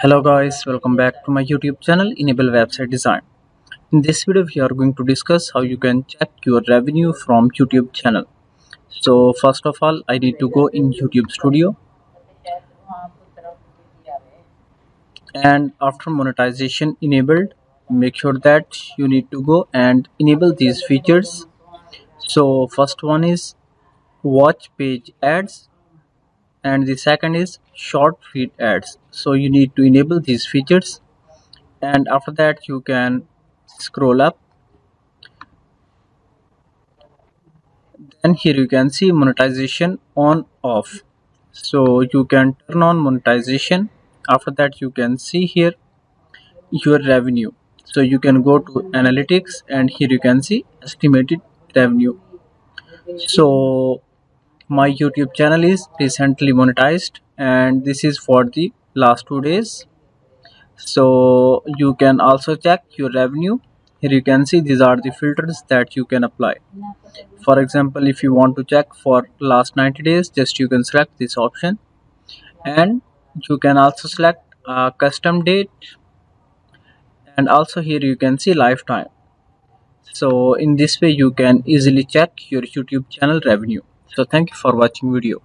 Hello guys, welcome back to my YouTube channel Enable Website Design. In this video we are going to discuss how you can check your revenue from YouTube channel. So first of all I need to go in YouTube Studio, and after monetization enabled, make sure that you need to go and enable these features. So first one is watch page ads and the second is short feed ads. So you need to enable these features, and after that you can scroll up. Then here you can see monetization on off. So you can turn on monetization. After that you can see here your revenue. So you can go to analytics and here you can see estimated revenue. So my YouTube channel is recently monetized and this is for the last 2 days. So you can also check your revenue. Here you can see these are the filters that you can apply. For example, if you want to check for last 90 days, just you can select this option, and you can also select a custom date, and also here you can see lifetime. So in this way you can easily check your YouTube channel revenue. So thank you for watching video.